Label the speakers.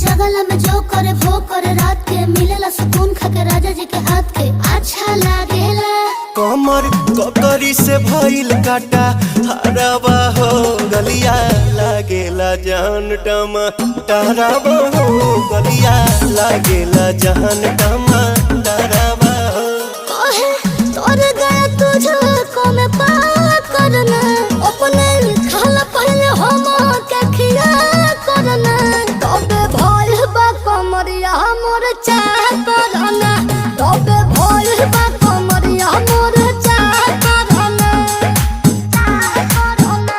Speaker 1: जगला में जो करे वो करे रात के मिलेला सुकून खाके राजा जी के हाथ के अच्छा लागेला।
Speaker 2: कमर ककरी से भइल काटा हराबा हो गलिया लागेला जान टमाटराबा हो गलिया लागेला जान टमाटराबा हो।
Speaker 1: कहे तोर गया तुझको मैं पार करना अपने खाला पहले हम के खिया करना तबे भइल बा कमरिया मोर चाह करना तबे भइल बा कमरिया मोर चाह करना चाह करना।